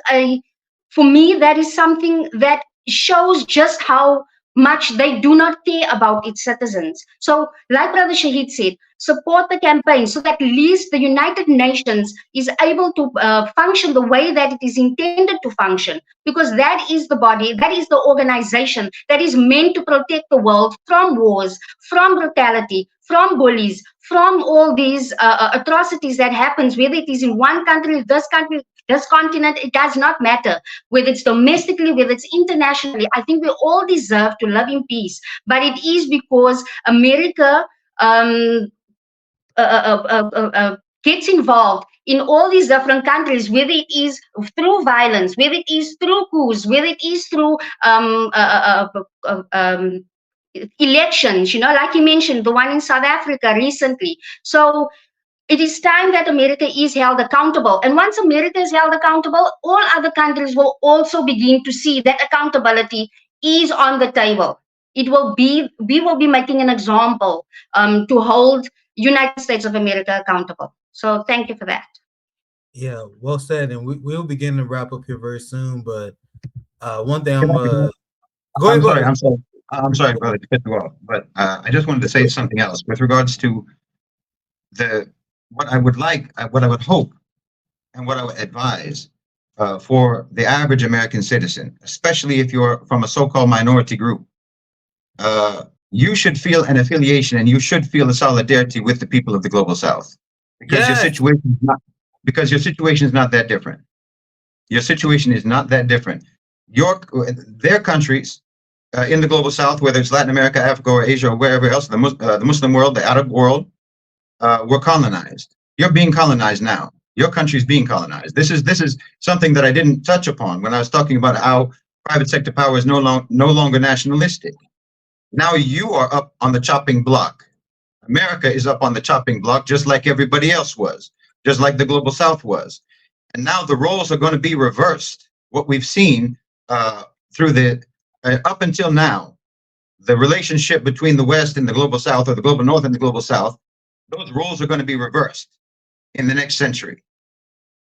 for me, that is something that shows just how much they do not care about its citizens. So, like Brother Shahid said, support the campaign so that at least the United Nations is able to function the way that it is intended to function, because that is the body, that is the organization that is meant to protect the world from wars, from brutality, from bullies, from all these atrocities that happens, whether it is in one country, this continent, it does not matter whether it's domestically, whether it's internationally. I think we all deserve to live in peace, but it is because America gets involved in all these different countries, whether it is through violence, whether it is through coups, whether it is through elections, like you mentioned, the one in South Africa recently. So it is time that America is held accountable. And once America is held accountable, all other countries will also begin to see that accountability is on the table. We will be making an example to hold United States of America accountable. So thank you for that. Yeah, well said. And we'll begin to wrap up here very soon. But one thing go ahead. I'm sorry, brother, to cut you off, but I just wanted to say something else with regards to what I would hope, and what I would advise for the average American citizen, especially if you're from a so-called minority group. You should feel an affiliation, and you should feel a solidarity with the people of the global South, because your situation is not that different. Your situation is not that different. Their countries in the global South, whether it's Latin America, Africa, or Asia, or wherever else, the Muslim world, the Arab world, were colonized. You're being colonized now. Your country's being colonized. This is something that I didn't touch upon when I was talking about how private sector power is no longer nationalistic. Now you are up on the chopping block. America is up on the chopping block, just like everybody else was, just like the global South was. And now the roles are going to be reversed. What we've seen through up until now, the relationship between the West and the global South, or the global North and the global South, those roles are going to be reversed in the next century.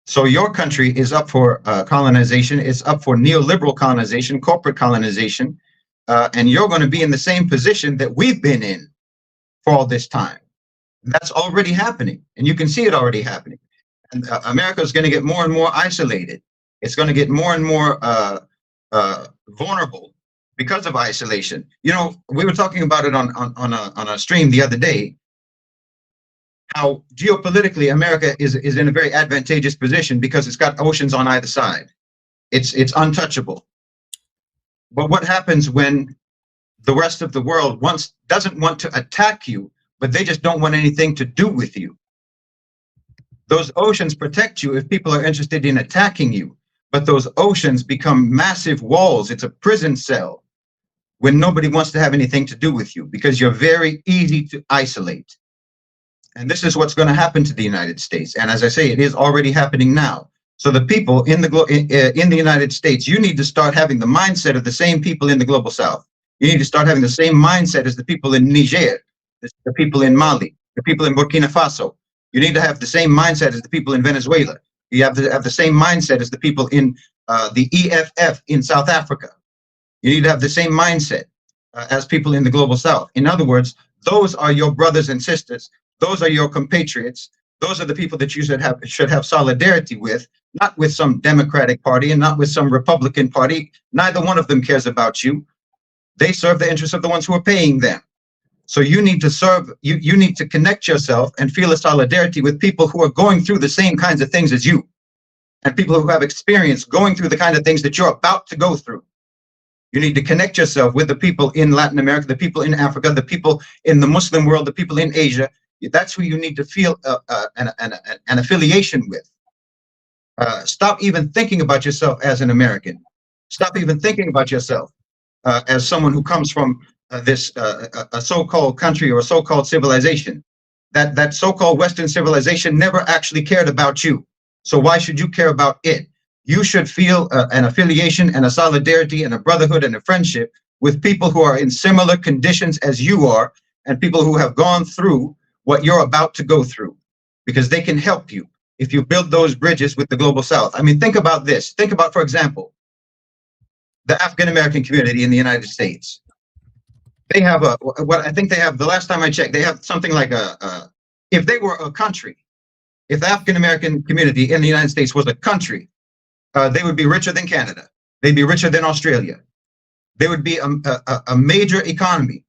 So your country is up for colonization. It's up for neoliberal colonization, corporate colonization. And you're going to be in the same position that we've been in for all this time. That's already happening, and you can see it already happening. And America is going to get more and more isolated. It's going to get more and more vulnerable because of isolation. You know, we were talking about it on a stream the other day, how geopolitically America is in a very advantageous position because it's got oceans on either side. It's untouchable. But what happens when the rest of the world doesn't want to attack you, but they just don't want anything to do with you? Those oceans protect you if people are interested in attacking you, but those oceans become massive walls. It's a prison cell when nobody wants to have anything to do with you, because you're very easy to isolate. And this is what's going to happen to the United States. And as I say, it is already happening now. So the people in the United States, you need to start having the mindset of the same people in the global South. You need to start having the same mindset as the people in Niger, the people in Mali, the people in Burkina Faso. You need to have the same mindset as the people in Venezuela. You have to have the same mindset as the people in the EFF in South Africa. You need to have the same mindset as people in the global South. In other words, those are your brothers and sisters. Those are your compatriots. Those are the people that you should have solidarity with, not with some Democratic Party and not with some Republican Party. Neither one of them cares about you. They serve the interests of the ones who are paying them. So you need to serve, you need to connect yourself and feel a solidarity with people who are going through the same kinds of things as you, and people who have experience going through the kind of things that you're about to go through. You need to connect yourself with the people in Latin America, the people in Africa, the people in the Muslim world, the people in Asia. That's who you need to feel an affiliation with. Stop even thinking about yourself as an American. Stop even thinking about yourself as someone who comes from a so-called country or a so-called civilization. That so-called Western civilization never actually cared about you. So why should you care about it? You should feel an affiliation and a solidarity and a brotherhood and a friendship with people who are in similar conditions as you are, and people who have gone through what you're about to go through, because they can help you if you build those bridges with the global South. I mean, think about this. Think about, for example, the African-American community in the United States. They have what I think they have, the last time I checked, they have something like if they were a country, if the African-American community in the United States was a country, they would be richer than Canada. They'd be richer than Australia. They would be a major economy.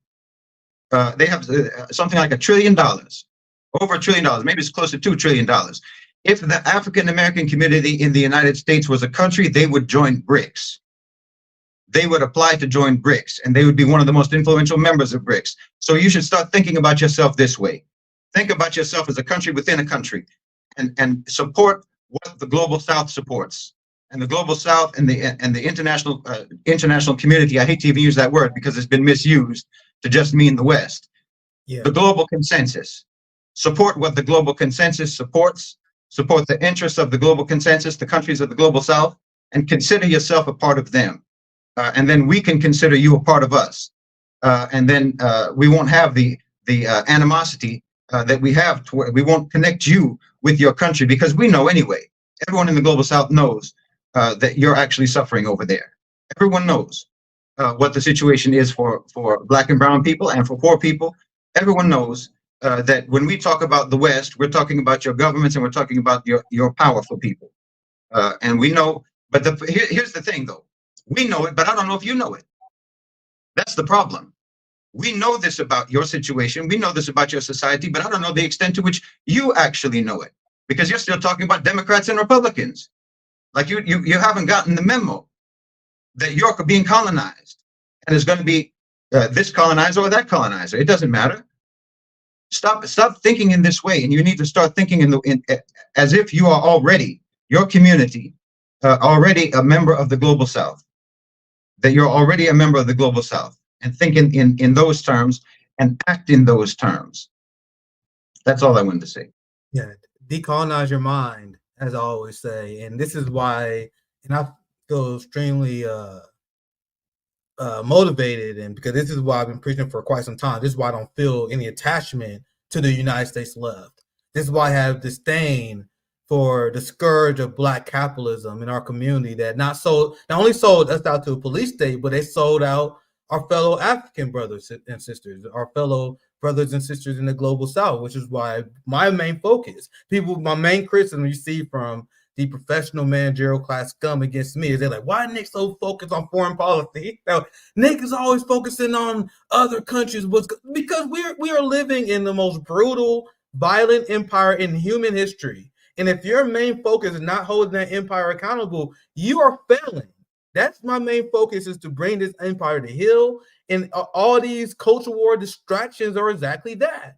They have something like $1 trillion, over $1 trillion, maybe it's close to $2 trillion. If the African-American community in the United States was a country, they would join BRICS. They would apply to join BRICS, and they would be one of the most influential members of BRICS. So you should start thinking about yourself this way. Think about yourself as a country within a country, and support what the global South supports. And the global South and the international community, I hate to even use that word because it's been misused to just mean the West. Yeah. The global consensus. support what the global consensus supports, support the interests of the global consensus, the countries of the global South, and consider yourself a part of them. And then we can consider you a part of us. And then we won't have the animosity that we have. We won't connect you with your country, because we know anyway. Everyone in the global South knows that you're actually suffering over there. Everyone knows what the situation is for Black and brown people and for poor people. Everyone knows that when we talk about the West, we're talking about your governments and we're talking about your powerful people. And we know, but here's the thing though. We know it, but I don't know if you know it. That's the problem. We know this about your situation. We know this about your society, but I don't know the extent to which you actually know it, because you're still talking about Democrats and Republicans. Like you haven't gotten the memo that you're being colonized and it's going to be this colonizer or that colonizer. It doesn't matter. Stop thinking in this way, and you need to start thinking as if you are already, your community, already a member of the global South. That you're already a member of the global South, and think in those terms and act in those terms. That's all I wanted to say. Yeah, decolonize your mind, as I always say, and this is why, and I feel extremely motivated, and because this is why I've been preaching for quite some time. This is why I don't feel any attachment to the United States left. This is why I have disdain for the scourge of Black capitalism in our community that not only sold us out to a police state, but they sold out our fellow African brothers and sisters, our fellow brothers and sisters in the global South, which is why my main focus, my main criticism you see from the professional managerial class scum against me is they're like, why Nick so focused on foreign policy? Now, Nick is always focusing on other countries, because we are living in the most brutal, violent empire in human history. And if your main focus is not holding that empire accountable, you are failing. That's my main focus, is to bring this empire to heel. And all these culture war distractions are exactly that.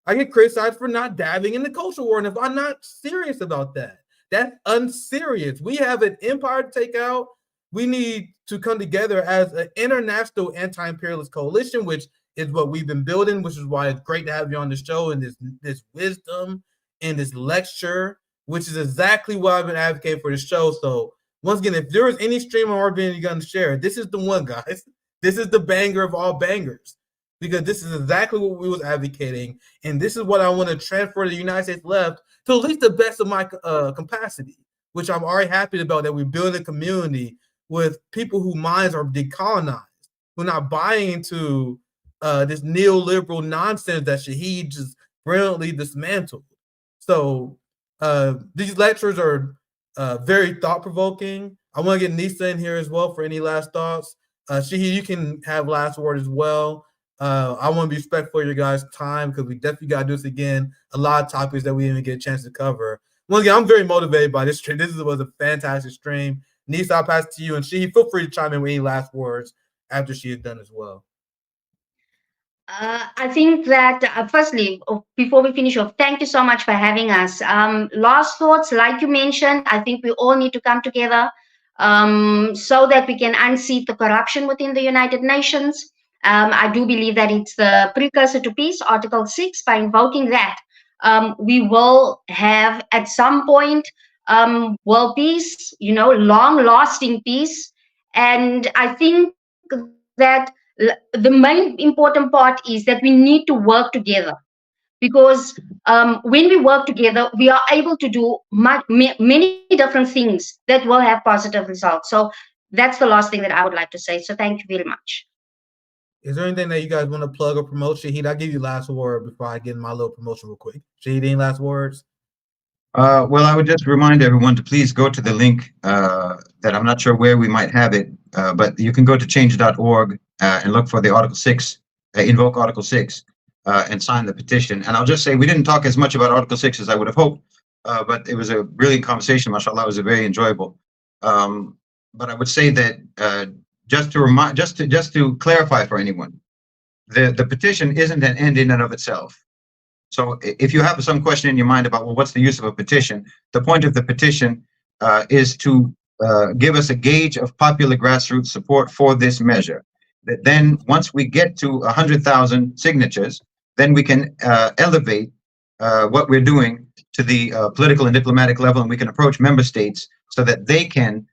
I get criticized for not dabbing in the culture war. And if I'm not serious about that, that's unserious. We have an empire to take out. We need to come together as an international anti-imperialist coalition, which is what we've been building, which is why it's great to have you on the show and this wisdom in this lecture, which is exactly why I've been advocating for this show. So once again, if there is any stream of Bardien you're going to share, this is the one, guys. This is the banger of all bangers, because this is exactly what we was advocating, and this is what I want to transfer to the United States left to at least the best of my capacity, which I'm already happy about, that we build a community with people whose minds are decolonized, who are not buying into this neoliberal nonsense that Shahid just brilliantly dismantled. So these lectures are very thought-provoking. I want to get Nisa in here as well for any last thoughts. Shahid, you can have last word as well. I want to be respectful of your guys' time, because we definitely got to do this again. A lot of topics that we didn't even get a chance to cover. Once again, I'm very motivated by this stream. This was a fantastic stream. Nisa, I'll pass it to you, and Shahid, feel free to chime in with any last words after she is done as well. I think that firstly, before we finish off, thank you so much for having us. Last thoughts, like you mentioned, I think we all need to come together so that we can unseat the corruption within the United Nations. I do believe that it's the precursor to peace, Article 6. By invoking that, we will have at some point world peace, long-lasting peace. And I think that the main important part is that we need to work together, because when we work together, we are able to do many different things that will have positive results. So that's the last thing that I would like to say. So thank you very much. Is there anything that you guys want to plug or promote? Shahid, I'll give you last word before I get my little promotion real quick. Shahid, any last words? Well, I would just remind everyone to please go to the link that I'm not sure where we might have it, but you can go to change.org and look for the Article 6, invoke Article 6, and sign the petition. And I'll just say we didn't talk as much about Article 6 as I would have hoped, but it was a brilliant conversation. MashaAllah, it was a very enjoyable. But I would say that just to clarify for anyone, the petition isn't an end in and of itself. So if you have some question in your mind about, well, what's the use of a petition? The point of the petition is to give us a gauge of popular grassroots support for this measure. That then once we get to 100,000 signatures, then we can elevate what we're doing to the political and diplomatic level, and we can approach member states so that they can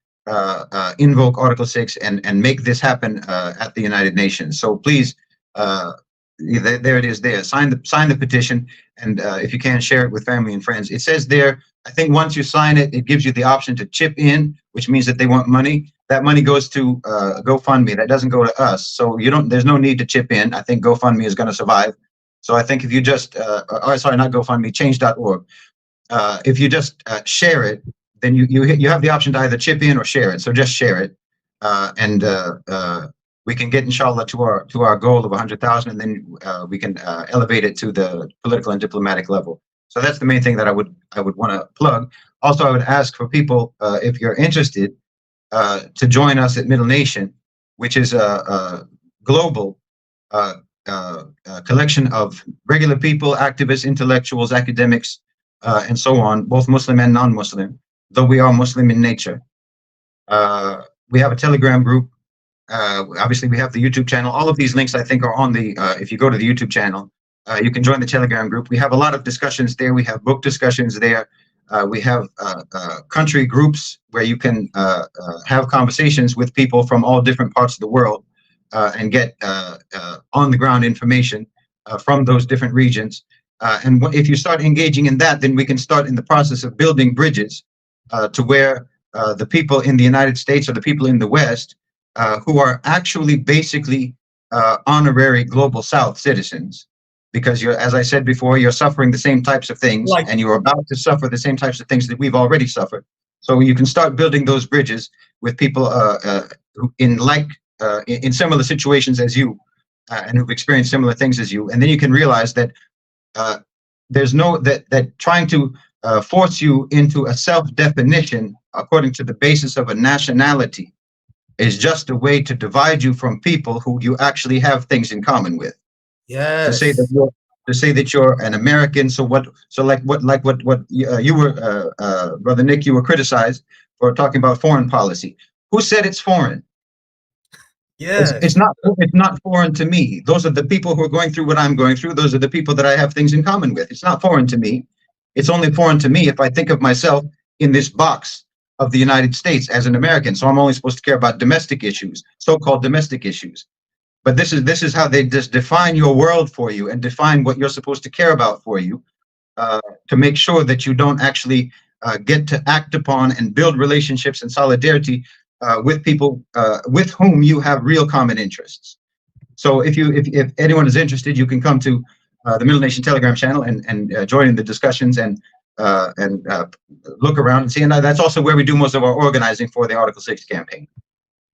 invoke Article 6 and make this happen at the United Nations. So please, there it is there. Sign the petition, and if you can, share it with family and friends. It says there, I think once you sign it, it gives you the option to chip in, which means that they want money. That money goes to GoFundMe. That doesn't go to us. So there's no need to chip in. I think GoFundMe is going to survive. So I think if you just, sorry, not GoFundMe, change.org. If you just share it, then you have the option to either chip in or share it. So just share it, and we can get, inshallah, to our goal of 100,000, and then we can elevate it to the political and diplomatic level. So that's the main thing that I would want to plug. Also, I would ask for people, if you're interested, to join us at Middle Nation, which is a global collection of regular people, activists, intellectuals, academics, and so on, both Muslim and non-Muslim, though we are Muslim in nature. We have a Telegram group. Obviously, we have the YouTube channel. All of these links, I think, are on the, if you go to the YouTube channel, you can join the Telegram group. We have a lot of discussions there. We have book discussions there. We have country groups where you can have conversations with people from all different parts of the world and get on-the-ground information from those different regions. And if you start engaging in that, then we can start in the process of building bridges to where the people in the United States or the people in the West who are actually basically honorary Global South citizens, because you're, as I said before, you're suffering the same types of things, and you're about to suffer the same types of things that we've already suffered. So you can start building those bridges with people in similar situations as you, and who've experienced similar things as you, and then you can realize that there's no that trying to force you into a self-definition according to the basis of a nationality is just a way to divide you from people who you actually have things in common with. Yes. To say that you're an American. So what you were, Brother Nick, you were criticized for talking about foreign policy. Who said it's foreign? Yes. It's not foreign to me. Those are the people who are going through what I'm going through. Those are the people that I have things in common with. It's not foreign to me. It's only foreign to me if I think of myself in this box of the United States as an American. So I'm only supposed to care about domestic issues, so-called domestic issues. But this is how they just define your world for you and define what you're supposed to care about for you, to make sure that you don't actually get to act upon and build relationships and solidarity with people with whom you have real common interests. So if anyone is interested, you can come to the Middle Nation Telegram channel and join in the discussions and look around and see. And that's also where we do most of our organizing for the Article 6 campaign.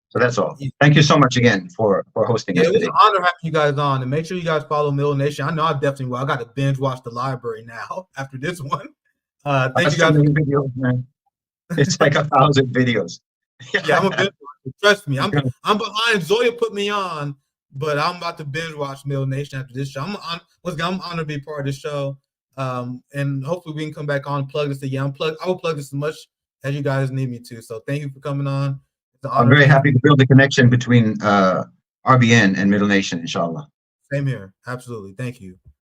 So that's all. Thank you so much again for hosting us today. It was an honor having you guys on, and make sure you guys follow Middle Nation. I know I definitely will. I got to binge watch the library now after this one. Thank you guys. Videos, man. It's like 1,000 videos. Yeah, I'm a binge watcher. Trust me. I'm behind. Zoya put me on, but I'm about to binge watch Middle Nation after this show. I'm honored to be part of this show. And hopefully we can come back on and plug this again. I will plug this as much as you guys need me to. So thank you for coming on. I'm very happy to build a connection between RBN and Middle Nation, inshallah. Same here. Absolutely. Thank you.